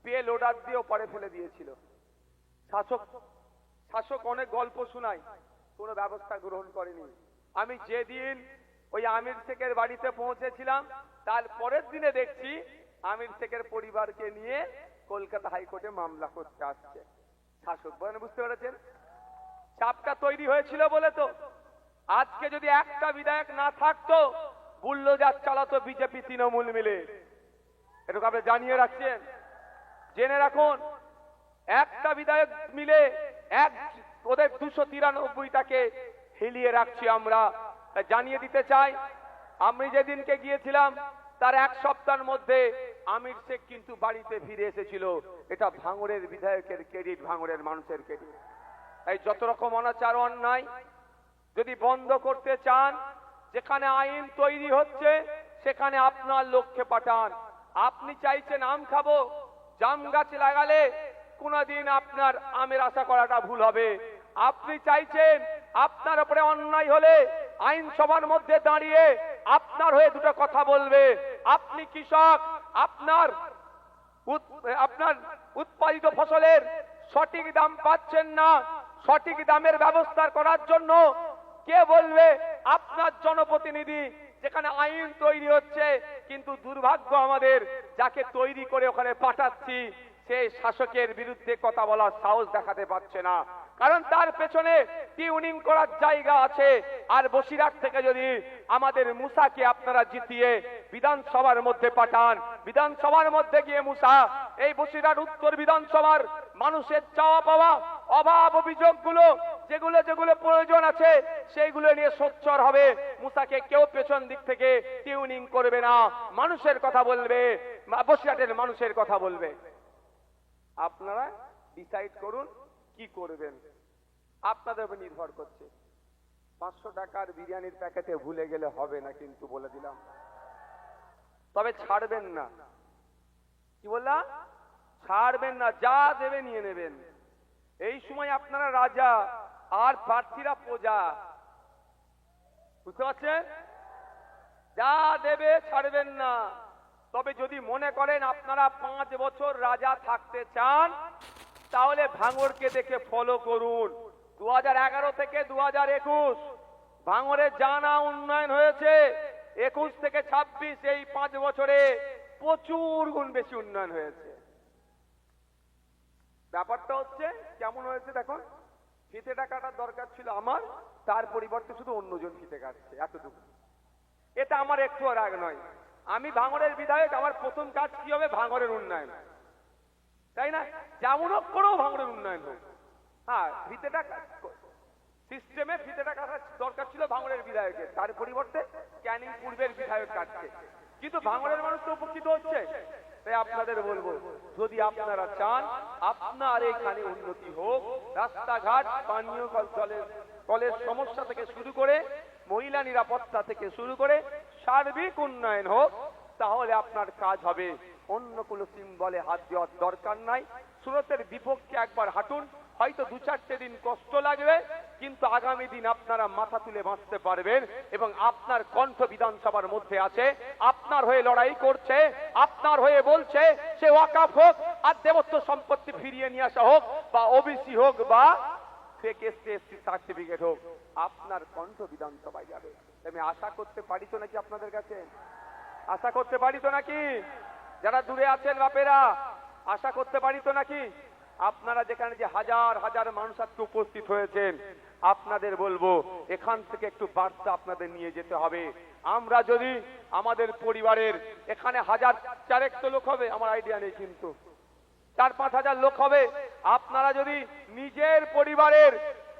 পেয়ে লোডার দিয়ে ওপারে ফেলে দিয়েছিল। শাসক শাসক অনেক গল্প শোনায়, কোনো ব্যবস্থা গ্রহণ করেনি। আমি যেদিন ওই আমির শেখের বাড়িতে পৌঁছেছিলাম তার পরের দিনে দেখছি আমির শেখের পরিবারকে নিয়ে কলকাতা হাইকোর্টে মামলা করতে আসছে শাসক। বলেন, বুঝতে পেরেছেন? চাপটা তৈরি হয়েছিল বলে তো। আজকে যদি একটা বিধায়ক না থাকতো, বুল্ডোজার চালাতো বিজেপি তৃণমূল মিলে। এটুকু আপনি জানিয়ে রাখছেন, জেনে রাখুন। একটা বিধায়ক মিলে ওদের 293টাকে হিলিয়ে রাখছি আমরা। জানিয়ে দিতে চাই, আমি যেদিনকে গিয়েছিলাম তার এক সপ্তাহের মধ্যে আমির শেখ কিন্তু বাড়িতে ফিরে এসেছিল। এটা ভাঙড়ের বিধায়কের ক্রেডিট, ভাঙড়ের মানুষের ক্রেডিট। তাই যত রকম অনাচার অন্যায় যদি বন্ধ করতে চান, যেখানে আইন তৈরি হচ্ছে সেখানে আপনার লক্ষ্যে পাঠান। আপনি চাইছেন আম খাবো, জাম গাছ লাগালে কোনদিন আপনার আমের আশা করাটা ভুল হবে। আপনি চাইছেন আপনার উপরে অন্যায় হলে আইনসভার মধ্যে দাঁড়িয়ে আপনার হয়ে দুটো কথা বলবে। আপনি কৃষক, আপনার উৎপাদিত ফসলের সঠিক দাম পাচ্ছেন না, সঠিক দামের ব্যবস্থা করার জন্য কে বলবে? আপনার জনপ্রতিনিধি। যেখানে আইন তৈরি হচ্ছে, কিন্তু দুর্ভাগ্য আমাদের যাকে তৈরি করে ওখানে পাঠাচ্ছি সেই শাসকের বিরুদ্ধে কথা বলার সাহস দেখাতে পারছে না, কারণ তার পেছনে টিউনিং করার জায়গা আছে। আর বসিরহাট থেকে যদি আমাদের মুসাকে আপনারা জিতিয়ে বিধানসভার মধ্যে পাঠান, বিধানসভার মধ্যে গিয়ে মুসা এই বসিরহাট উত্তর বিধানসভার মানুষের চাওয়া পাওয়া অভাব অভিযোগগুলো যেগুলো যেগুলো প্রয়োজন আছে সেইগুলো নিয়ে সোচ্চার হবে। মুসাকে কেউ পেছন দিক থেকে টিউনিং করবে না, মানুষের কথা বলবে, বসিরহাটের মানুষের কথা বলবে। আপনারা ডিসাইড করুন কি করবেন, আপনাদের উপর নির্ভর করছে। 500 টাকার বিরিয়ানির প্যাকেটে ভুলে গেলে হবে না, কিন্তু বলে দিলাম। তবে ছাড়বেন না। কি বললাম? ছাড়বেন না, যা দেবে নিয়ে নেবেন। এই সময় আপনারা রাজা আর প্রার্থীরা প্রজা, বুঝতে পারছেন? যা দেবে ছাড়বেন না। তবে যদি মনে করেন আপনারা 5 বছর রাজা থাকতে চান, তাহলে ভাঙড়কে দেখে ফলো করুন। 2011 থেকে 2021 ভাঙড়ে জানা উন্নয়ন হয়েছে। 21 থেকে 26 এই 5 বছরে প্রচুর গুণ বেশি উন্নয়ন হয়েছে। ব্যাপারটা হচ্ছে কেমন হয়েছে দেখুন। ফিতেটা কাটার দরকার ছিল আমার, তার পরিবর্তে শুধু অন্যজন ফিতে কাটছে, এতটুকু। এটা আমার একটু রাগ নয়। আমি ভাঙড়ের বিধায়ক, আমার প্রথম কাজ কি হবে? ভাঙড়ের উন্নয়ন, তাই না? যেমন হোক করেও ভাঙড়ের উন্নয়ন হোক। হ্যাঁ, ফিতেটা সিস্টেমে ফিতেটা কাটার দরকার ছিল ভাঙড়ের বিধায়কের, তার পরিবর্তে ক্যানিং পূর্বের বিধায়ক কাটছে। কিন্তু ভাঙড়ের মানুষ তো উপকৃত হচ্ছে। তাই আপনাদের বলবো, যদি আপনারা চান আপনার এখানে উন্নতি হোক, রাস্তাঘাট, পানীয় জলের সমস্যা থেকে শুরু করে মহিলা নিরাপত্তা থেকে শুরু করে সার্বিক উন্নয়ন হোক, তাহলে আপনার কাজ হবে। অন্য কোনো সিম্বলে হাত দেওয়ার দরকার নাই। সুরতের বিপক্ষে একবার হাঁটুন, হয়তো 2-4 দিন কষ্ট লাগবে, কিন্তু আগামী দিন আপনারা মাথা তুলে বাঁচতে পারবেন। এবং আপনার কণ্ঠ বিধানসভার মধ্যে আছে, আপনার হয়ে লড়াই করছে, আপনার হয়ে বলছে সে ওয়াকাফ হোক আর দেবত্ব সম্পত্তি ফিরিয়ে নিয়ে আসা হোক, বা ওবিসি হোক, বা ফেক এসসি সার্টিফিকেট হোক, আপনার কণ্ঠ বিধানসভায় যাবে। আমি আশা করতে পারি তো নাকি আপনাদের কাছে? আশা করতে পারি তো নাকি? যারা দূরে আছেন বাপেরা, আশা করতে পারি তো নাকি? আপনারা যেখানে যে হাজার হাজার মানুষ আজকে উপস্থিত হয়েছেন, আপনাদের বলবো এখান থেকে একটু বার্তা আপনাদের নিয়ে যেতে হবে। আমরা যদি আমাদের পরিবারের এখানে 1000-4 তো লোক হবে, আমার আইডিয়া নেই, কিন্তু 4-5 হাজার লোক হবে। আপনারা যদি নিজের পরিবারের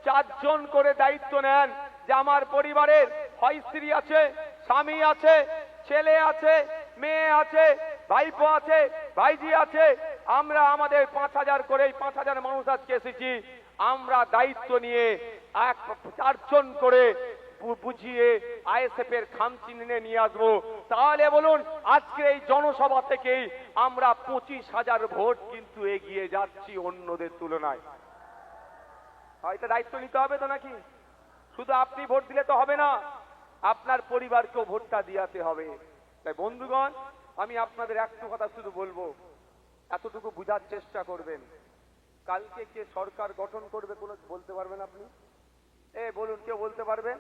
4 জন করে দায়িত্ব নেন, যে আমার পরিবারের হয় স্ত্রী আছে, স্বামী আছে, ছেলে আছে, মেয়ে আছে, ভাইপো আছে, ভাইজি আছে, আমরা আমাদের 5000 করে 5000 মানুষ আজকে এসেছি, আমরা দায়িত্ব নিয়ে 4 জন করে বুঝিয়ে আইএসএফ এর খামচিনে নিয়ে আসবো। তাহলে বলুন, আজকে এই জনসভা থেকেই আমরা 25,000 ভোট কিন্তু এগিয়ে যাচ্ছি অন্যদের তুলনায়। হয়তো দায়িত্ব নিতে হবে তো নাকি? শুধু আপনি ভোট দিলে তো হবে না, আপনার পরিবারকেও ভোটটা দিয়াতে হবে। তাই বন্ধুগণ, আমি আপনাদের একটা কথা শুধু বলবো, এতটুকু বুঝার চেষ্টা করবেন। কালকে কে সরকার গঠন করবে কোনো বলতে পারবেন আপনি? বলুন, কেউ বলতে পারবেন?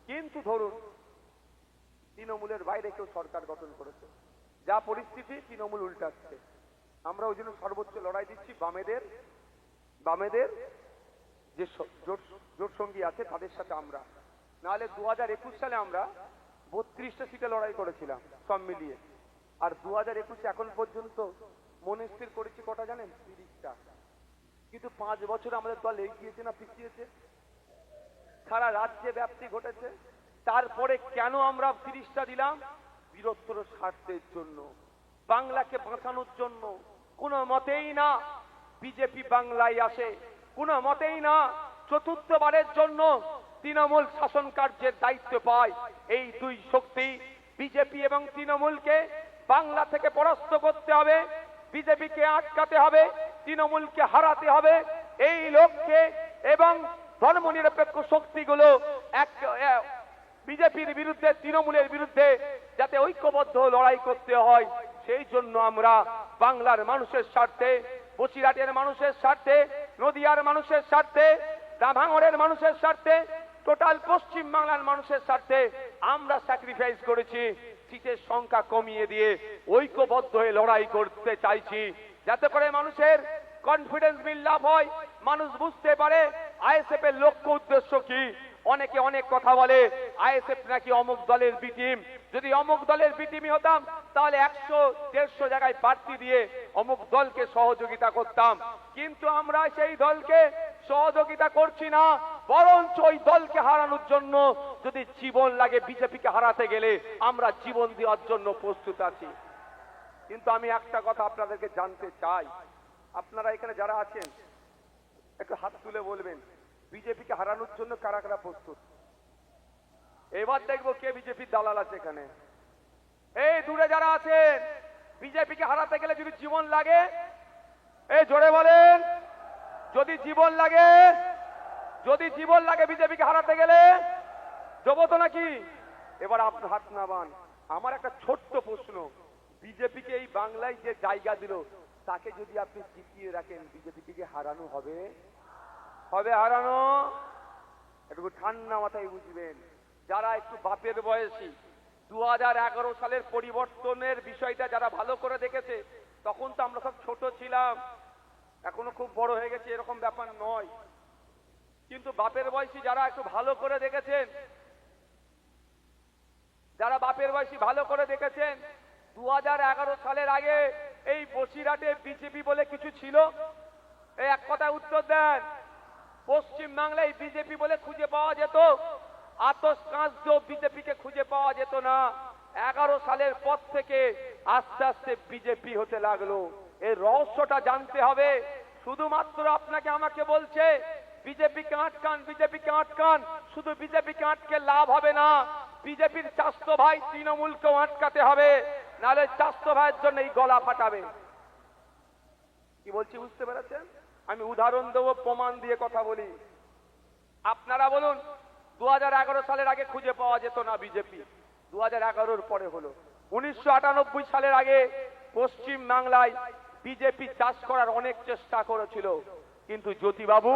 কিন্তু ধরুন তৃণমূলের বাইরে কেউ সরকার গঠন করেছে, যা পরিস্থিতি তৃণমূল উল্টাচ্ছে। আমরা ওই জন্য সর্বোচ্চ লড়াই দিচ্ছি বামেদের যে জোট সঙ্গী আছে তাদের সাথে আমরা। নাহলে 2021 সালে আমরা 32টা সিটে লড়াই করেছিলাম সব মিলিয়ে, আর 2021 এখন পর্যন্ত মনে স্থির করেছি কটা জানেন? 30টা। কিন্তু 5 বছর আমাদের দল এগিয়েছে না পিছিয়েছে? সারা রাজ্যে ব্যাপ্তি ঘটেছে। তারপরে কেন আমরা 30টা দিলাম? বৃহত্তর স্বার্থের জন্য, বাংলাকে বাঁচানোর জন্য। কোনো মতেই না বিজেপি বাংলায় আসে, কোনো মতেই না চতুর্থবারের জন্য তৃণমূল শাসন কার্যের দায়িত্ব পায়। এই দুই শক্তি বিজেপি এবং তৃণমূলকে বাংলা থেকে পরাস্ত করতে হবে, বিজেপিকে আটকাতে হবে, তৃণমূলকে হারাতে হবে। এই লক্ষ্যে এবং ধর্মনিরপেক্ষ শক্তিগুলো বিজেপির বিরুদ্ধে, তৃণমূলের বিরুদ্ধে যাতে ঐক্যবদ্ধ লড়াই করতে হয়, সেই জন্য আমরা বাংলার মানুষের স্বার্থে, বসিরহাটের মানুষের স্বার্থে, নদিয়ার মানুষের স্বার্থে, ভাঙড়ের মানুষের স্বার্থে, টোটাল পশ্চিম বাংলার মানুষের স্বার্থে আমরা স্যাক্রিফাইস করেছি। সিটের সংখ্যা কমিয়ে দিয়ে ঐক্যবদ্ধ হয়ে লড়াই করতে চাইছি, যাতে করে মানুষের কনফিডেন্স বিল্ড আপ হয়, মানুষ বুঝতে পারে আইএসএফ এর লক্ষ্য উদ্দেশ্য কি। অনেকে অনেক কথা বলে আইএসএফ নাকি অমুক দলের বি টিম। যদি অমুক দলের বি টিমই হতাম তাহলে 100-150 জায়গায় প্রার্থী দিয়ে অমুক দলকে সহযোগিতা করতাম। কিন্তু আমরা সেই দলকে সহযোগিতা করছি না, বরঞ্চ ওই দলকে হারানোর জন্য যদি জীবন লাগে, বিজেপিকে হারাতে গেলে আমরা জীবন দেওয়ার জন্য প্রস্তুত আছি। কিন্তু আমি একটা কথা আপনাদেরকে জানতে চাই, আপনারা এখানে যারা আছেন একটু হাত তুলে বলবেন বিজেপিকে হারানোর জন্য কারা কারা প্রস্তুত? এবার দেখবো কে বিজেপির দালাল আছে এখানে। এই দূরে যারা আছেন, বিজেপিকে হারাতে গেলে যদি জীবন লাগে, জোরে বলেন, যদি জীবন লাগে, যদি জীবন লাগে বিজেপিকে হারাতে গেলে, দেবো তো নাকি? এবার আপনার হাত নামান। আমার একটা ছোট্ট প্রশ্ন, বিজেপিকে এই বাংলায় যে জায়গা দিল তাকে যদি আপনি জিতিয়ে রাখেন, বিজেপিকে কি হারানো হবে? হবে হারানো? একটু ঠান্ডা মাথায় বুঝবেন। যারা একটু বাপের বয়সী, 2011 সালের পরিবর্তনের বিষয়টা যারা ভালো করে দেখেছে, তখন তো আমরা সব ছোট ছিলাম, এখনো খুব বড় হয়ে গেছে এরকম ব্যাপার নয়। কিন্তু বাপের বয়সী যারা একটু ভালো করে দেখেছেন, যারা বাপের বয়সী ভালো করে দেখেছেন, 2011 সালের আগে এই বসিরহাটে বিজেপি বলে কিছু ছিল? এই এক কথায় উত্তর দেন। পশ্চিম বাংলায় বিজেপি বলে খুঁজে পাওয়া যেত? আতস কাঁচ বিজেপিকে খুঁজে পাওয়া যেত না। 11 সালের পর থেকে আস্তে আস্তে বিজেপি হতে লাগলো। এই রহস্যটা জানতে হবে। শুধুমাত্র আপনাকে আমাকে বলছে বিজেপিকে আটকান, বিজেপিকে আটকান। শুধু বিজেপিকে আটকে লাভ হবে না, বিজেপির চাস্তো ভাই তৃণমূলকেও আটকাতে হবে, নাহলে চাস্তো ভাইয়ের জন্য এই গলা ফাটাবে। কি বলছি বুঝতে পেরেছেন? আমি উদাহরণ দেবো, প্রমাণ দিয়ে কথা বলি। আপনারা বলুন 2011 সালের আগে খুঁজে পাওয়া যেত না বিজেপি, 2011-র পরে হলো। 1998 সালের আগে পশ্চিম বাংলায় বিজেপি চাষ করার অনেক চেষ্টা করেছিল, কিন্তু জ্যোতিবাবু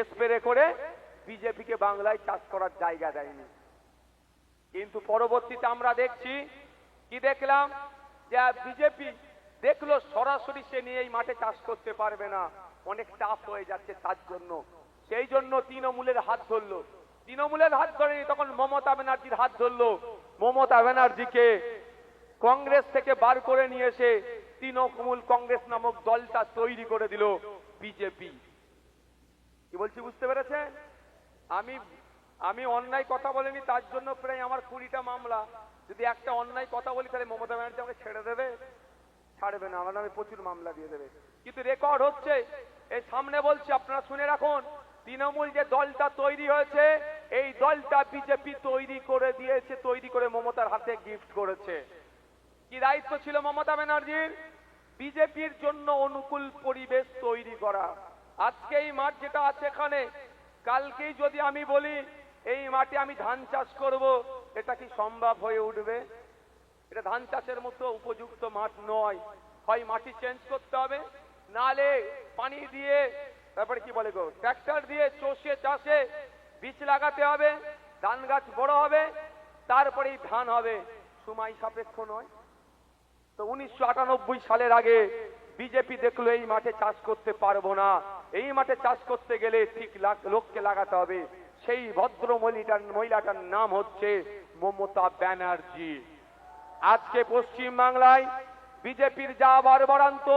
স্প্রে করে বিজেপিকে বাংলায় চাষ করার জায়গা দেয়নি। কিন্তু পরবর্তীতে আমরা দেখছি, কি দেখলাম, যে বিজেপি দেখলো সরাসরি সে নিয়ে এই মাঠে চাষ করতে পারবে না, অনেক টাফ হয়ে যাচ্ছে তার জন্য। সেই জন্য তৃণমূলের হাত ধরলো। তৃণমূলের হাত ধরেনি, তখন মমতা ব্যানার্জির হাত ধরলো। মমতা ব্যানার্জিকে কংগ্রেস থেকে বার করে নিয়ে এসে তৃণমূল কংগ্রেস নামক দলটা তৈরি করে দিল বিজেপি। কি বলছি বুঝতে পেরেছেন? আমি অন্যায় কথা বলিনি, তার জন্য প্রায় আমার 20টা মামলা। যদি একটা অন্যায় কথা বলি তাহলে মমতা ব্যানার্জি আমাকে ছেড়ে দেবে? ছাড়বে না, আমার নামে প্রচুর মামলা দিয়ে দেবে। কিন্তু রেকর্ড হচ্ছে, এই সামনে বলছি, আপনারা শুনে রাখুন। তৃণমূল যে দলটা তৈরি হয়েছে, এই দলটা বিজেপি তৈরি করে দিয়েছে, তৈরি করে মমতার হাতে গিফট করেছে। কি দায়িত্ব ছিল মমতা ব্যানার্জির? বিজেপির জন্য অনুকূল পরিবেশ তৈরি করা। আজকে এই মাঠ যেটা আছে এখানে, কালকেই যদি আমি বলি এই মাঠে আমি ধান চাষ করব, এটা কি সম্ভব হয়ে উঠবে? এটা ধান চাষের মতো উপযুক্ত মাঠ নয়। হয় মাটি চেঞ্জ করতে হবে, নালে পানি দিয়ে তারপরে কি বলে গো ট্রাক্টর দিয়ে চষে চাষে বীজ লাগাতে হবে, ধান গাছ বড় হবে, তারপরেই ধান হবে। সময় সাপেক্ষ নয় তো 1998 সালের আগে বিজেপি দেখলো এই মাঠে চাষ করতে পারবো না, এই মাঠে চাষ করতে গেলে ঠিক লোককে লাগাতে হবে। সেই ভদ্র মহিলাটার নাম হচ্ছে মমতা ব্যানার্জি। আজকে পশ্চিম বাংলায় বিজেপির যা বারবারান্ত,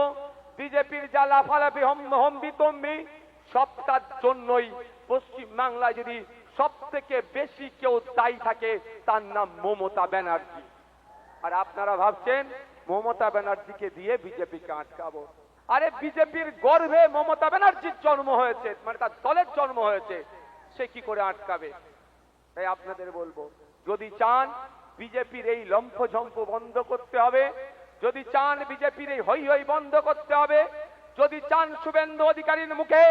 বিজেপির যা লাফালাফি হম্বিতম্বি, সবটার জন্যই পশ্চিম বাংলায় যদি সব থেকে বেশি কেউ দায়ী থাকে তার নাম মমতা ব্যানার্জি। আর আপনারা ভাবছেন মমতা ব্যানার্জিকে দিয়ে বিজেপিকে আটকাবো। আরে বিজেপির গর্ভে মমতা ব্যানার্জির জন্ম হয়েছে, মানে তার দলের জন্ম হয়েছে, সে কি করে আটকাবে? তাই আপনাদের বলবো, যদি চান বিজেপির এই লম্ফঝম্প বন্ধ করতে হবে, যদি চান বিজেপির এই হই হই বন্ধ করতে হবে, যদি চান শুভেন্দু অধিকারীর মুখে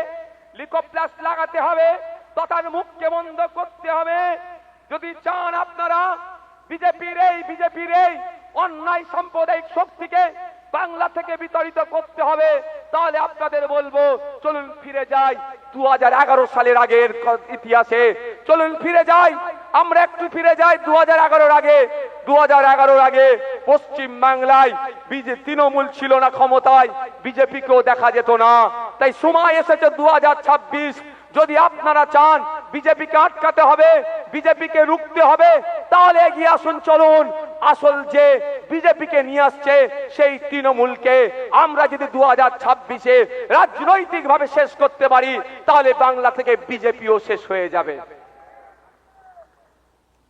লিকোপ্লাস লাগাতে হবে, তথার মুখকে বন্ধ করতে হবে, যদি চান আপনারা বিজেপির এই অন্যায় সাম্প্রদায়িক শক্তিকে বাংলা থেকে বিতাড়িত করতে হবে, তাহলে আপনাদের বলবো চলুন ফিরে যাই 2011 সালের আগের ইতিহাসে। চলুন ফিরে যাই, আমরা একটু ফিরে যাই 2011 আগে। 2011 আগে পশ্চিম বাংলায় তৃণমূল ছিল না ক্ষমতায়, বিজেপিকেও দেখা যেত না। তাই সময় এসেছে 2026, যদি আপনারা চান বিজেপিকে আটকাতে হবে, বিজেপিকে রুখতে হবে, তাহলে এগিয়ে আসুন, চলুন। আসল যে বিজেপিকে নিয়ে আসছে সেই তৃণমূলকে আমরা যদি 2026-এ রাজনৈতিক ভাবে শেষ করতে পারি, তাহলে বাংলা থেকে বিজেপিও শেষ হয়ে যাবে।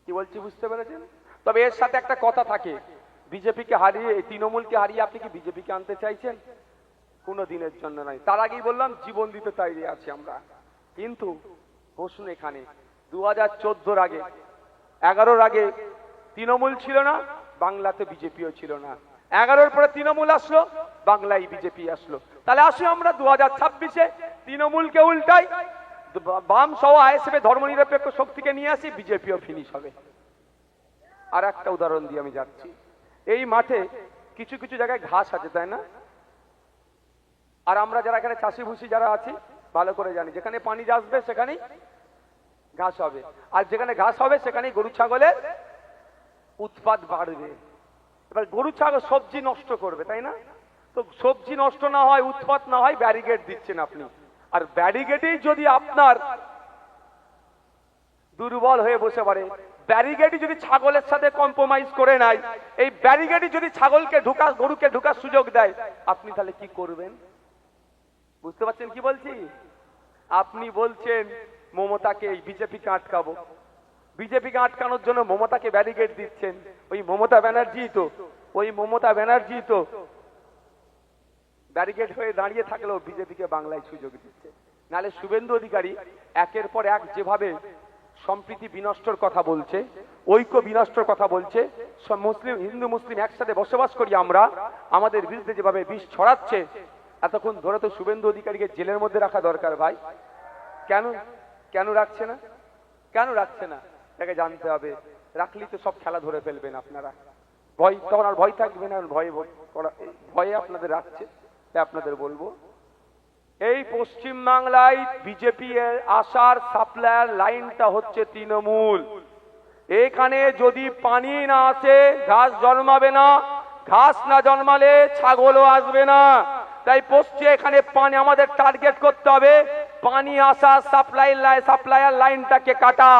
কি বলছি বুঝতে পেরেছেন? তবে এর সাথে একটা কথা থাকে, বিজেপিকে হারিয়ে তৃণমূলকে হারিয়ে আপনি কি বিজেপিকে আনতে চাইছেন? কোনো দিনের জন্য নয়। তার আগেই বললাম জীবন দিতে তৈরি আছি আমরা। কিন্তু প্রশ্ন এখানে 2014 আগে 11 আগে তৃণমূল ছিল না, বাংলাতে বিজেপিও ছিল না। 11 পরে তৃণমূল আসলো, বাংলায় বিজেপি আসলো। তাহলে আসি আমরা 2026-এ তৃণমূলকে উল্টাই, বাম সহ আইএসএফ ধর্মনিরপেক্ষ শক্তিকে নিয়ে আসি, বিজেপিও ফিনিশ হবে। আর একটা উদাহরণ দিয়ে আমি যাচ্ছি, এই মাঠে কিছু কিছু জায়গায় ঘাস আছে, তাই না? আর আমরা যারা এখানে চাষি ভুষি যারা আছি ভালো করে জানি, যেখানে পানি আসবে সেখানেই ঘাস হবে, আর যেখানে ঘাস হবে সেখানেই গরু ছাগলের উৎপাদ বাড়বে। এবার গরু ছাগল সবজি নষ্ট করবে, তাই না? তো সবজি নষ্ট না হয়, উৎপাদ না হয়, ব্যারিকেড দিচ্ছেন আপনি। আর ব্যারিকেডেই যদি আপনার দুর্বল হয়ে বসে পারে, ব্যারিকেডই যদি ছাগলের সাথে কম্প্রোমাইজ করে নাই, এই ব্যারিকেডই যদি ছাগলকে গরুকে ঢোকার সুযোগ দেয়, আপনি তাহলে কি করবেন? বুঝতে পারছেন কি বলছি? আপনি বলছেন মমতাকে এই বিজেপিকে আটকাবো, বিজেপিকে আটকানোর জন্য মমতাকে ব্যারিকেড দিচ্ছেন। ওই মমতা ব্যানার্জি তো ব্যারিকেড হয়ে দাঁড়িয়ে থাকলেও বিজেপিকে বাংলায় সুযোগ দিচ্ছে। নালে শুভেন্দু অধিকারী একের পর এক যেভাবে সম্প্রীতি বিনষ্টর কথা বলছে, ঐক্য বিনষ্টর কথা বলছে, মুসলিম হিন্দু মুসলিম একসাথে বসবাস করি আমরা, আমাদের বিরুদ্ধে যেভাবে বিষ ছড়াচ্ছে, এতক্ষণ ধরে তো শুভেন্দু অধিকারীকে জেলের মধ্যে রাখা দরকার ভাই। কেন রাখছে না? কেন রাখছে না তাকে জানতে হবে। রাখলেই তো সব খেলা ধরে ফেলবেন আপনারা, তখন আর ভয় থাকবে না, ভয়ে আপনাদের রাখছে। তাই আপনাদের বলবো, এই পশ্চিম বাংলায় বিজেপি এর আসার সাপ্লায়ার লাইনটা হচ্ছে তৃণমূল। এখানে যদি পানি না আসে ঘাস জন্মাবে না, ঘাস না জন্মালে ছাগলও আসবে না। তাই এখানে পানি আমাদের টার্গেট করতে হবে, পানি আসা সাপ্লায়ার লাইনটাকে কাটা।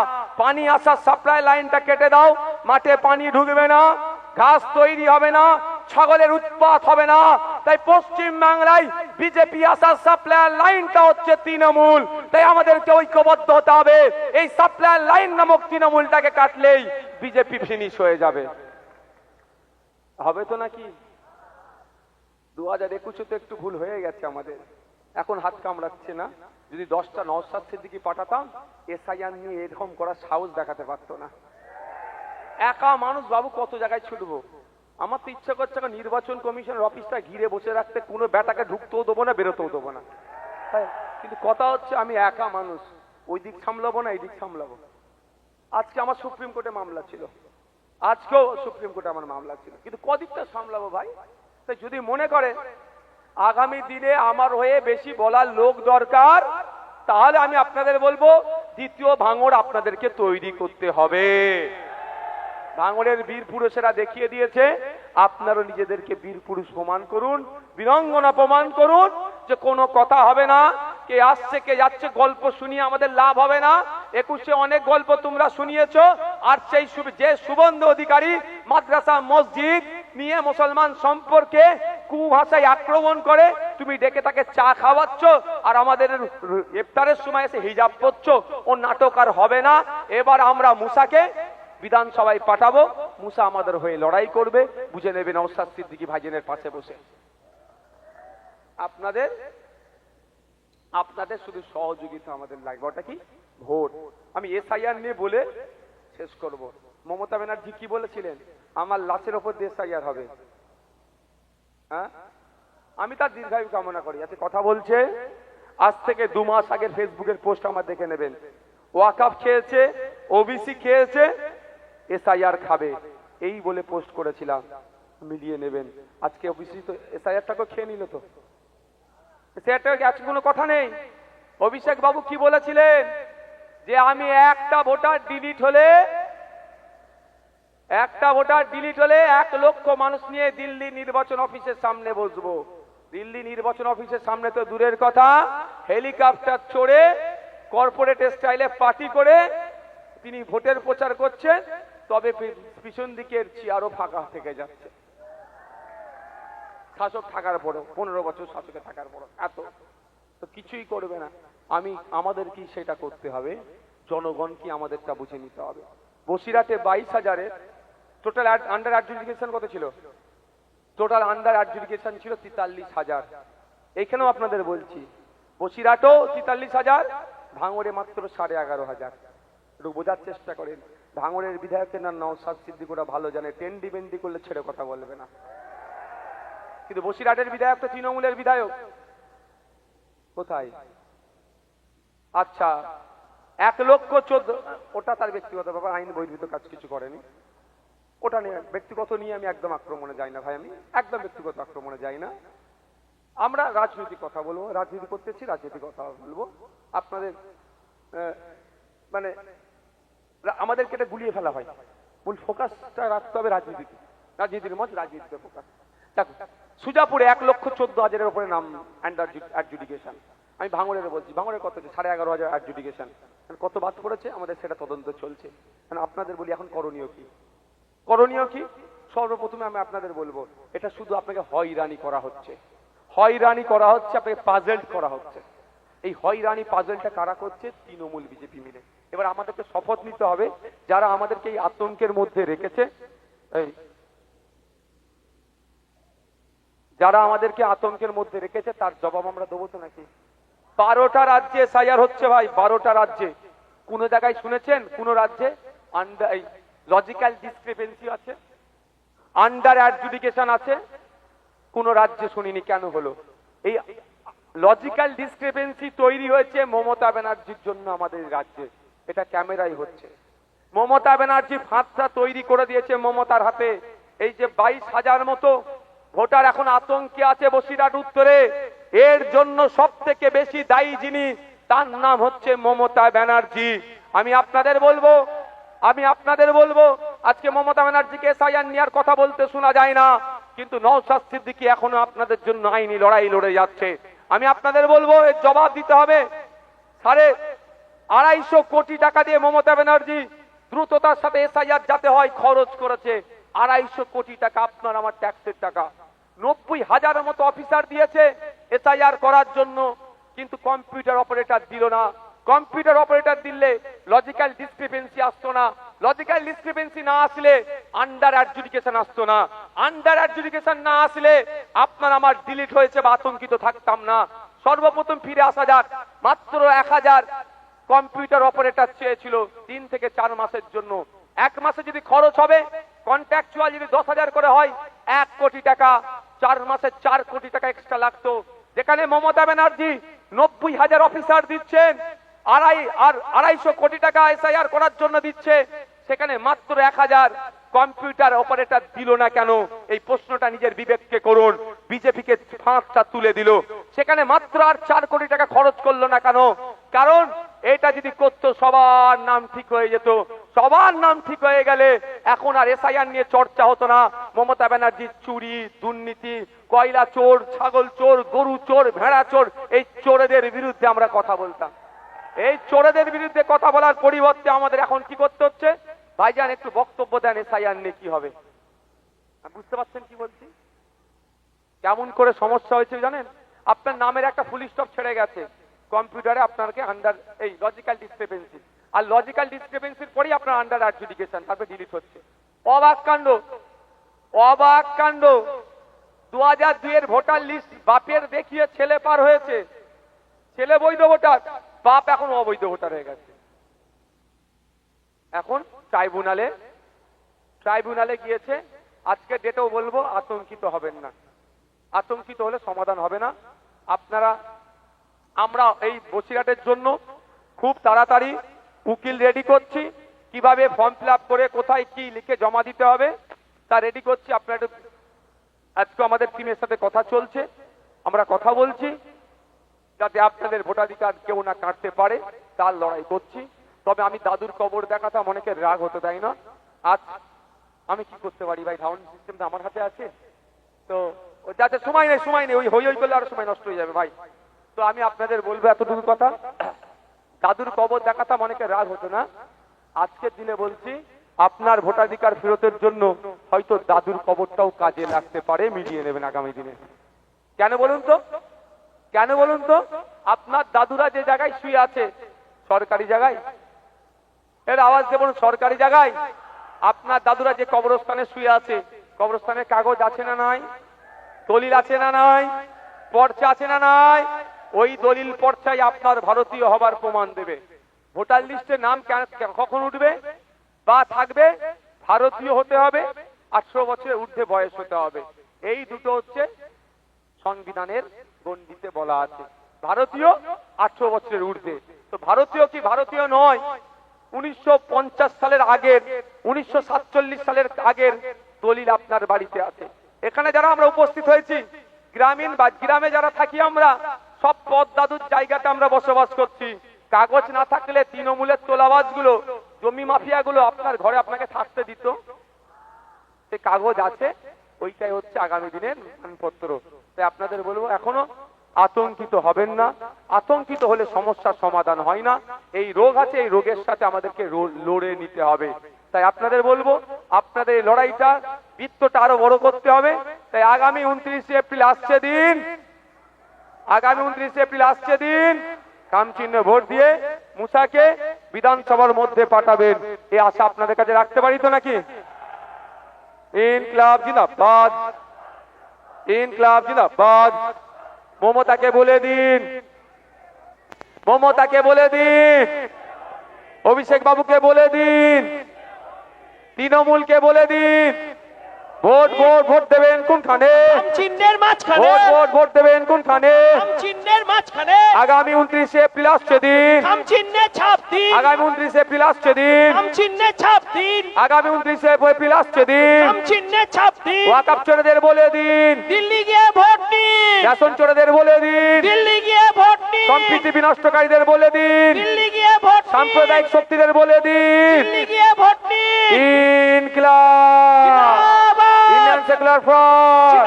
পানি আসা সাপ্লাই লাইনটা কেটে দাও, মাঠে পানি ঢুকবে না, ঘাস তৈরি হবে না, ছাগলের উৎপাত হবে না। তাই পশ্চিম বাংলায় বিজেপি আসার সাপ্লায়ার লাইনটা হচ্ছে তৃণমূল। তাই আমাদেরকে ঐক্যবদ্ধ হতে হবে। এই সাপ্লায়ার লাইন নামক তৃণমূলটাকে কাটলেই বিজেপি ফিনিশ হয়ে যাবে। হবে তো নাকি? 2021 তো একটু ভুল হয়ে গেছে আমাদের, এখন হাত কামড়াচ্ছে না। যদি 10টা নওশাদ সিদ্দিকী পাঠাতাম, এসআইআর নিয়ে এরকম করার সাহস দেখাতে পারতো না। একা মানুষ বাবু কত জায়গায় ছুটবো। আমার তো ইচ্ছা করছে নির্বাচন কমিশনের অফিসটা ঘিরে বসে রাখতে, কোনো ব্যাটাকে ঢুকতেও দেবো না, বেরোতেও দেবো না। কিন্তু কথা হচ্ছে আমি একা মানুষ, ওই দিক সামলাবো না এই দিক সামলাবো। আজকে আমার সুপ্রিম কোর্টে মামলা ছিল, আজকেও সুপ্রিম কোর্টে আমার মামলা ছিল, কিন্তু কদিকটা সামলাবো ভাই? তাই যদি মনে করে আগামী দিনে আমার হয়ে বেশি বলার লোক দরকার, তাহলে আমি আপনাদের বলবো দ্বিতীয় ভাঙড় আপনাদেরকে তৈরি করতে হবে। ভাঙড়ের বীর পুরুষেরা দেখিয়ে দিয়েছে, আপনারও নিজেদেরকে বীর পুরুষ প্রমাণ করুন, বীরাঙ্গনা প্রমাণ করুন, যে কোনো কথা হবে না, কে আসছে কে যাচ্ছে গল্প শুনিয়ে আমাদের লাভ হবে না। 21-এ অনেক গল্প তোমরা শুনিয়েছো, আর সেই যে শুভেন্দু অধিকারী মাদ্রাসা মসজিদ নিয়ে মুসলমান সম্পর্কে কুভাষায় আক্রমণ করে, তুমি ডেকে তাকে চা খাওয়াচ্ছ, আর আমাদের ইফতারের সময় এসে হিজাব পরছো, ও নাটক আর হবে না। এবার আমরা মুসাকে বিধানসভায় পাঠাবো, মুসা আমাদের হয়ে লড়াই করবে, বুঝে নেবে নওশাদ সিদ্দিকী ভাইজানের পাশে বসে। আপনাদের শুধু সহযোগিতা আমাদের লাগবে, ওটা কি? ভোট। আমি এসআইআর নিয়ে বলে শেষ করব। মমতা ব্যানার্জি কি বলেছিলেন? আমার লাশের ওপর এসআইআর হবে। হ্যাঁ, আমি তার দীর্ঘায়ু কামনা করি। আজকে কথা বলছে, আজ থেকে 2 মাস আগের ফেসবুকের পোস্ট আমার দেখে নেবেন। ওয়াকফ খেয়েছে, ওবিসি খেয়েছে, এসআইআর খাবে, এই বলে পোস্ট করেছিলাম, মিলিয়ে নেবেন। আজকে ওবিসি তো এসআইআরটাকে খেয়ে নিল। তো এসআইআরটাকে আজকে কোনো কথা নেই। অভিষেক বাবু কি বলেছিলেন? যে আমি একটা ভোটার ডিলিট হলে 1 লক্ষ মানুষ নিয়ে দিল্লি নির্বাচন অফিসের সামনে বসবো। দিল্লি নির্বাচন অফিসের সামনে তো দূরের কথা, হেলিকপ্টার চড়ে কর্পোরেট স্টাইলে পার্টি করে তিনি ভোটের প্রচার করছেন, তবে পিছন দিকের চেয়ারও ফাঁকা থেকে যাচ্ছে। শাসক থাকার পরও, 15 বছর শাসকে থাকার পরও এত তো কিছুই করবে না। আমাদের কি সেটা করতে হবে? জনগণ কি আমাদেরটা বুঝে নিতে হবে। বসিরহাটে 22,000-এর টোটাল আন্ডার অ্যাডজুডিকেশন কত ছিল? টোটাল আন্ডার অ্যাডজুডিকেশন ছিল 43,000। এখানেও আপনাদের বলছি, বসিরহাটও 43,000, ভাঙড়ে মাত্র 11,500। একটু বোঝার চেষ্টা করেন। ভাঙড়ের বিধায়কের নাম নওশাদ সিদ্দিকী, ওরা ভালো জানে, টেন্ডি বেন্ডি করলে ছেড়ে কথা বলবে না। কিন্তু বসিরহাটের বিধায়ক তো তৃণমূলের বিধায়ক। কোথায়? আচ্ছা, 1,14,000, ওটা তার ব্যক্তিগত ব্যাপার, আইন বহির্ভূত কাজ কিছু করেনি। ওটা নিয়ে ব্যক্তিগত নিয়ে আমি একদম আক্রমণে যাই না ভাই, আমি একদম ব্যক্তিগত আক্রমণে যাই না। আমরা রাজনৈতিক কথা বলবো, রাজনীতি করতেছি, রাজনৈতিক কথা বলবো। আপনাদের মানে আমাদেরকে এটা গুলিয়ে ফেলা হয়। মূল ফোকাসটা রাখতে হবে রাজনীতিতে, রাজনীতির মঞ্চ, রাজনীতিতে ফোকাস। দেখো, সুজাপুরে 1,14,000-এর উপরে নাম আন্ডার অ্যাডজুডিকেশন। আমি ভাঙড়ের বলছি, ভাঙড়ের কত? 11,500 অ্যাডজুডিকেশন। কত বাদ পড়েছে আমাদের সেটা তদন্ত চলছে। আপনাদের বলি এখন করণীয় কি? করণীয় কি? সর্বপ্রথমে আমি আপনাদের বলবো, এটা শুধু আপনাকে হয়রানি করা হচ্ছে, হয়রানি করা হচ্ছে, আপনাকে পাজেল করা হচ্ছে। এই হয়রানি পাজেলটা কারা করছে? তৃণমূল বিজেপি মিলে। এবার আমাদেরকে শপথ নিতে হবে, যারা আমাদেরকে এই আতঙ্কের মধ্যে রেখেছে, যারা আমাদেরকে আতঙ্কের মধ্যে রেখেছে, তার জবাব আমরা দেবো তো নাকি? 12টা রাজ্যে এসআইআর হচ্ছে ভাই, 12টা রাজ্যে। কোন জায়গায় শুনেছেন কোন রাজ্যে লজিক্যাল ডিসক্রিপেন্সি আছে, আন্ডার অ্যাডজুডিকেশন আছে? কোন রাজ্যে শুনিনি। কেন হলো? এই লজিক্যাল ডিসক্রিপেন্সি তৈরি হয়েছে মমতা ব্যানার্জির জন্য আমাদের রাজ্যে। এটা ক্যামেরাই হচ্ছে। মমতা ব্যানার্জি ফাঁদটা তৈরি করে দিয়েছে মমতার হাতে। এই যে 22,000 মতো ভোটার এখন আতঙ্কে আছে বসিরহাট উত্তরে, এর জন্য সব থেকে বেশি দায়ী যিনি, তার নাম হচ্ছে মমতা ব্যানার্জি। আমি আপনাদের বলবো আজকে মমতা ব্যানার্জিকে এসআইআর নেওয়ার কথা বলতে শোনা যায় না, কিন্তু নওশাদ সিদ্দিকী এখনো আপনাদের জন্য আইনি লড়াই লড়ে যাচ্ছে। আমি আপনাদের বলবো এর জবাব দিতে হবে। 250 কোটি টাকা দিয়ে মমতা ব্যানার্জি দ্রুততার সাথে এসআইআর যাতে হয় খরচ করেছে। 250 কোটি টাকা আপনার আমার ট্যাক্সের টাকা। 90,000-এর মতো অফিসার দিয়েছে এসআইআর করার জন্য, কিন্তু কম্পিউটার অপারেটর দিল না। কম্পিউটার অপারেটর দিলে লজিক্যাল ডিসক্রিপেন্সি আসতো না, লজিক্যাল ডিসক্রিপেন্সি না আসলে আন্ডার অ্যাডজুডিকেশন আসতো না, আন্ডার অ্যাডজুডিকেশন না আসলে আপনার আমার ডিলিট হয়েছে বা আতঙ্কিত থাকতাম না। সর্বপ্রথম ফিরে আসা যাক, মাত্র 1,000 কম্পিউটার অপারেটর চেয়েছিল 3 থেকে 4 মাসের জন্য। 1 মাসে যদি খরচ হবে কন্ট্রাকচুয়াল যদি 10,000 করে হয় 1 কোটি টাকা, 4 মাসে 4 কোটি টাকা এক্সট্রা লাগতো। যেখানে মমতা ব্যানার্জি 90,000 অফিসার দিচ্ছেন, 250 কোটি টাকা এসআইআর করার জন্য দিচ্ছে, সেখানে মাত্র 1,000 কম্পিউটার অপারেটর দিল না কেন, এই প্রশ্নটা নিজের বিবেককে করুন। বিজেপিকে ফাঁকটা তুলে দিল, সেখানে মাত্র আর 4 কোটি টাকা খরচ করলো না কেন? কারণ এটা যদি করতো সবার নাম ঠিক হয়ে যেত। সবার নাম ঠিক হয়ে গেলে এখন আর এসআইআর নিয়ে চর্চা হতো না। মমতা ব্যানার্জি চুরি, দুর্নীতি, কয়লা চোর, ছাগল চোর, গরু চোর, ভেড়া চোর, এই চোরেদের বিরুদ্ধে আমরা কথা বলতাম। এই চোরেদের বিরুদ্ধে কথা বলার পরিবর্তে আমাদের এখন কি করতে হচ্ছে? ভাইজান একটু বক্তব্য দেন, এসআইআর নিয়ে কি হবে? বুঝতে পারছেন কি বলছি? কেমন করে সমস্যা হয়েছে জানেন? আপনার নামের একটা ফুল স্টপ ছেড়ে গেছে কম্পিউটারে, আপনাকে আন্ডার এই লজিক্যাল ডিসক্রিপেন্সি, আর লজিক্যাল ডিসক্রিপেন্সির পরেই আপনার আন্ডার অ্যাডজুডিকেশন, তারপরে ডিলিট হচ্ছে। অবাক কাণ্ড, অবাক কাণ্ড। 2002 এর ভোটার লিস্ট বাপের দেখিয়ে ছেলে পার হয়েছে, ছেলে বৈধ ভোটার, বাপ এখন অবৈধ ভোটার হয়ে গেছে। এখন ট্রাইব্যুনালে গিয়েছে। আজকে ডেটেও বলবো, আতঙ্কিত হবেন না। আতঙ্কিত হলে সমাধান হবে না। আপনারা, আমরা এই বসিরহাটের জন্য খুব তাড়াতাড়ি উকিল রেডি করছি, কিভাবে ফর্ম ফিল আপ করে কোথায় কি লিখে জমা দিতে হবে তা রেডি করছি। আপনারা আজকে আমাদের টিমের সাথে কথা চলছে, আমরা কথা বলছি যাতে আপনাদের ভোটাধিকার কেউ না কাটতে পারে, তার লড়াই করছি। তবে আমি দাদুর কবর দেখাতাম, অনেকের রাগ হতে দেয় না। আজ আমি কি করতে পারি ভাই? সাউন্ড সিস্টেমটা আমার হাতে আছে তো, যাতে সময় নেই, ওই হই করলে আরো সময় নষ্ট হয়ে যাবে ভাই। তো আমি আপনাদের বলবো এতটুকু কথা, দাদুর কবর দেখাতাম, অনেকের রাগ হতো না। আজকের দিনে বলছি, আপনার ভোটাধিকার ফেরতের জন্য হয়তো দাদুর কবরটাও কাজে লাগতে পারে, মিলিয়ে নেবেন আগামী দিনে। কেন বলুন তো? কেন বলুন তো? আপনার দাদুরা যে জায়গায় শুয়ে আছে, সরকারি জায়গায়, এর আওয়াজ দেবেন, সরকারি জায়গায় আপনার দাদুরা যে কবরস্থানে শুয়ে আছে, কবরস্থানের কাগজ আছে না নাই? দলিল আছে না নাই? পর্চা আছে না নাই? ওই দলিল পর্চাই আপনার ভারতীয় হবার প্রমাণ দেবে। ভোটার লিস্টে নাম কখন উঠবে বা থাকবে? ভারতীয় হতে হবে, 18 বছরের ঊর্ধ্বে বয়স হতে হবে। এই দুটো হচ্ছে সংবিধানের গণ্ডিতে বলা আছে, ভারতীয় 18 বছরের ঊর্ধ্বে। তো ভারতীয় কি ভারতীয় নয়? 1950 সালের আগের, 1947 সালের আগের দলিল আপনার বাড়িতে আছে। এখানে যারা আমরা উপস্থিত হয়েছি, গ্রামীণ বা গ্রামে যারা থাকি, আমরা সব পদ দাদুর জায়গাতে আমরা বসবাস করছি। কাগজ না থাকলে তৃণমূলের তোলাবাজগুলো, জমি মাফিয়াগুলো আপনার ঘরে আপনাকে থাকতে দিত? সে কাগজ আছে, ওইটাই হচ্ছে আগামী দিনের মানপত্র। তাই আপনাদের বলবো, এখনো আতঙ্কিত হবেন না। আতঙ্কিত হলে সমস্যার সমাধান হয় না। এই রোগ আছে, এই রোগের সাথে আমাদেরকে লড়ে নিতে হবে। তাই আপনাদের বলবো, আপনাদের এই লড়াইটা, বৃত্তটা আরো বড় করতে হবে। তাই আগামী 29 এপ্রিল আসছে দিন, আগামী 29 এপ্রিল আসছে দিন, কাম চিহ্নে ভোট দিয়ে মুসাকে বিধানসভার মধ্যে পাঠাবেন, এই আশা আপনাদের কাছে রাখতে পারি তো নাকি? ইনকলাব জিন্দাবাদ, ইনকলাব জিন্দাবাদ। মমতাকে বলে দিন, মমতাকে বলে দিন, অভিষেক বাবুকে বলে দিন, তৃণমূলকে বলে দিন, ভোট ভোট ভোট দেবেন কোনখানে? চিহ্নের মাঝখানে। ভোট ভোট ভোট দেবেন কোনখানে? চিহ্নের মাঝখানে। আগামী 29 এপ্রিল আসছে দিন, চিহ্নে ছাপ দিন। আগামী 29 এপ্রিল আসছে দিন, চিহ্নে ছাপ দিন। আগামী 29 এপ্রিল আসছে দিন, চিহ্নে ছাপ দিন। ওয়াকফ চোরদের বলে দিন, দিল্লি গিয়ে ভোট দিন। রেশন চোরদের বলে দিন, দিল্লি গিয়ে ভোট দিন। সম্প্রীতি বিনষ্টকারীদের বলে দিন, দিল্লি গিয়ে ভোট দিন। সাম্প্রদায়িক শক্তিদের বলে দিন, দিল্লি গিয়ে ভোট দিন। ইনকলাব, ইন্ডিয়ান সেকুলার ফ্রন্ট,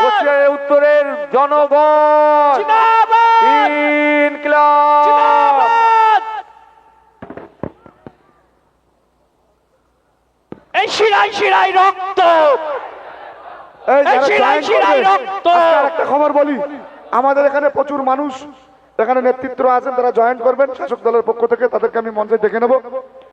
বসিরহাটের উত্তরের জনগণ, ইনকলাব। এই শিরায় শিরায় রক্ত, এই শিরায় শিরায় রক্ত। একটা খবর বলি, আমাদের এখানে প্রচুর মানুষ, এখানে নেতৃত্ব আছেন, তারা জয়েন করবেন শাসক দলের পক্ষ থেকে, তাদেরকে আমি মঞ্চে ডেকে নেব।